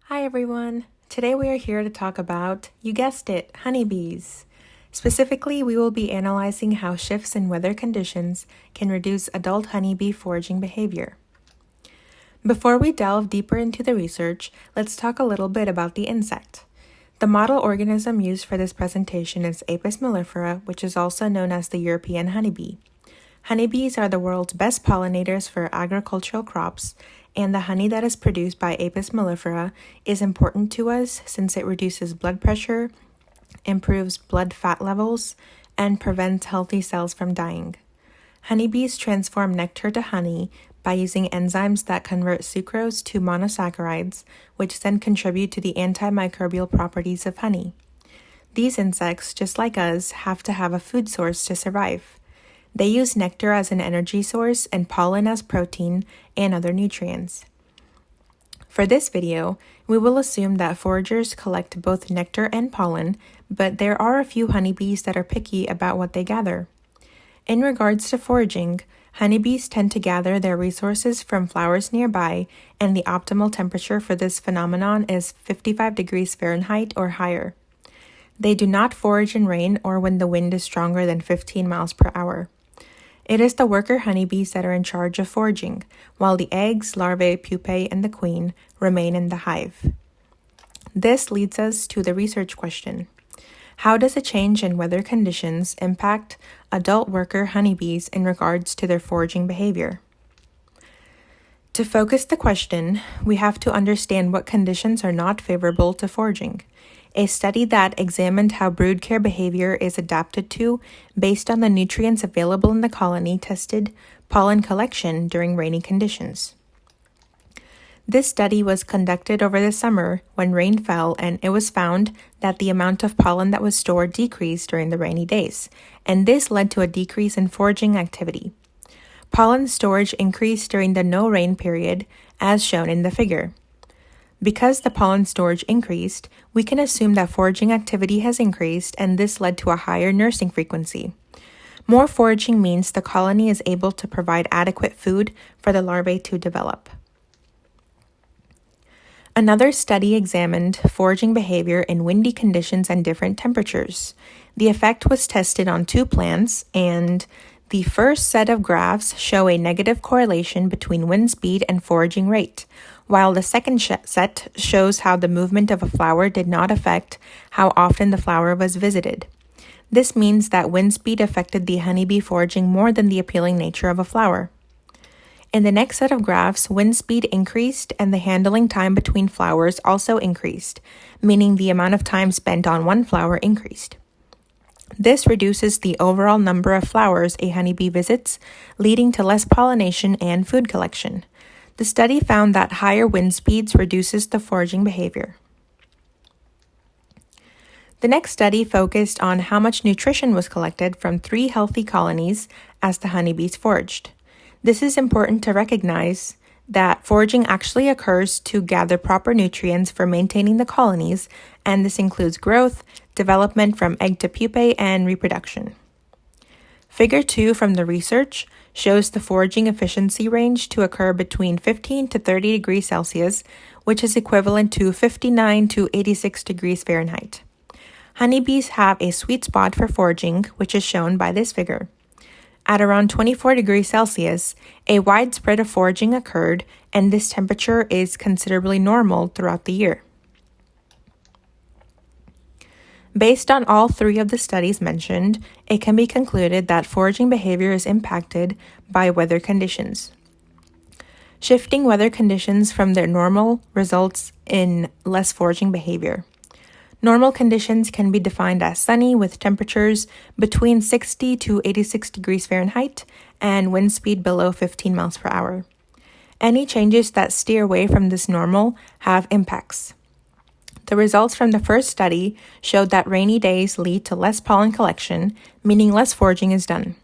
Hi everyone! Today we are here to talk about, you guessed it, honeybees. Specifically, we will be analyzing how shifts in weather conditions can reduce adult honeybee foraging behavior. Before we delve deeper into the research, let's talk a little bit about the insect. The model organism used for this presentation is Apis mellifera, which is also known as the European honeybee. Honeybees are the world's best pollinators for agricultural crops, and the honey that is produced by Apis mellifera is important to us since it reduces blood pressure, improves blood fat levels, and prevents healthy cells from dying. Honeybees transform nectar to honey by using enzymes that convert sucrose to monosaccharides, which then contribute to the antimicrobial properties of honey. These insects, just like us, have to have a food source to survive. They use nectar as an energy source and pollen as protein and other nutrients. For this video, we will assume that foragers collect both nectar and pollen, but there are a few honeybees that are picky about what they gather. In regards to foraging, honeybees tend to gather their resources from flowers nearby, and the optimal temperature for this phenomenon is 55 degrees Fahrenheit or higher. They do not forage in rain or when the wind is stronger than 15 miles per hour. It is the worker honeybees that are in charge of foraging, while the eggs, larvae, pupae, and the queen remain in the hive. This leads us to the research question. How does a change in weather conditions impact adult worker honeybees in regards to their foraging behavior? To focus the question, we have to understand what conditions are not favorable to foraging. A study that examined how brood care behavior is adapted to based on the nutrients available in the colony tested pollen collection during rainy conditions. This study was conducted over the summer when rain fell, and it was found that the amount of pollen that was stored decreased during the rainy days, and this led to a decrease in foraging activity. Pollen storage increased during the no-rain period, as shown in the figure. Because the pollen storage increased, we can assume that foraging activity has increased, and this led to a higher nursing frequency. More foraging means the colony is able to provide adequate food for the larvae to develop. Another study examined foraging behavior in windy conditions and different temperatures. The effect was tested on 2 plants, and the first set of graphs show a negative correlation between wind speed and foraging rate, while the second set shows how the movement of a flower did not affect how often the flower was visited. This means that wind speed affected the honeybee foraging more than the appealing nature of a flower. In the next set of graphs, wind speed increased and the handling time between flowers also increased, meaning the amount of time spent on one flower increased. This reduces the overall number of flowers a honeybee visits, leading to less pollination and food collection. The study found that higher wind speeds reduces the foraging behavior. The next study focused on how much nutrition was collected from 3 healthy colonies as the honeybees foraged. This is important to recognize that foraging actually occurs to gather proper nutrients for maintaining the colonies, and this includes growth, development from egg to pupae, and reproduction. Figure 2 from the research shows the foraging efficiency range to occur between 15 to 30 degrees Celsius, which is equivalent to 59 to 86 degrees Fahrenheit. Honeybees have a sweet spot for foraging, which is shown by this figure. At around 24 degrees Celsius, a wide spread of foraging occurred, and this temperature is considerably normal throughout the year. Based on all 3 of the studies mentioned, it can be concluded that foraging behavior is impacted by weather conditions. Shifting weather conditions from their normal results in less foraging behavior. Normal conditions can be defined as sunny with temperatures between 60 to 86 degrees Fahrenheit and wind speed below 15 miles per hour. Any changes that steer away from this normal have impacts. The results from the first study showed that rainy days lead to less pollen collection, meaning less foraging is done.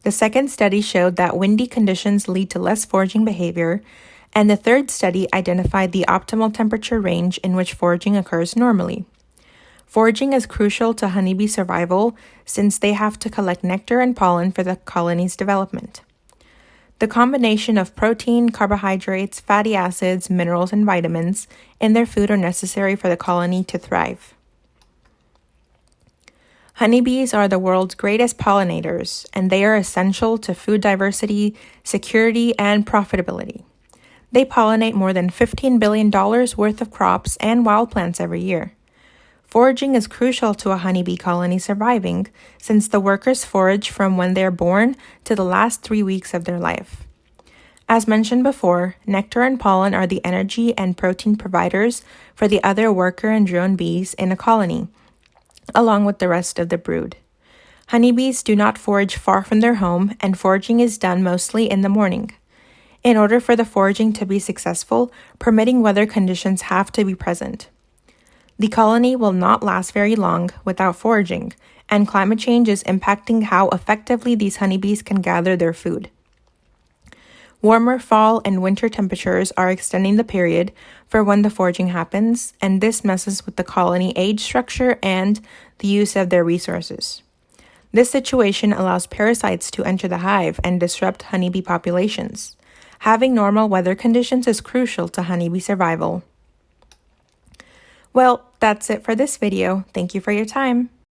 The second study showed that windy conditions lead to less foraging behavior, and the third study identified the optimal temperature range in which foraging occurs normally. Foraging is crucial to honeybee survival since they have to collect nectar and pollen for the colony's development. The combination of protein, carbohydrates, fatty acids, minerals, and vitamins in their food are necessary for the colony to thrive. Honeybees are the world's greatest pollinators, and they are essential to food diversity, security, and profitability. They pollinate more than $15 billion worth of crops and wild plants every year. Foraging is crucial to a honeybee colony surviving, since the workers forage from when they are born to the last 3 weeks of their life. As mentioned before, nectar and pollen are the energy and protein providers for the other worker and drone bees in a colony, along with the rest of the brood. Honeybees do not forage far from their home, and foraging is done mostly in the morning. In order for the foraging to be successful, permitting weather conditions have to be present. The colony will not last very long without foraging, and climate change is impacting how effectively these honeybees can gather their food. Warmer fall and winter temperatures are extending the period for when the foraging happens, and this messes with the colony age structure and the use of their resources. This situation allows parasites to enter the hive and disrupt honeybee populations. Having normal weather conditions is crucial to honeybee survival. Well, that's it for this video. Thank you for your time.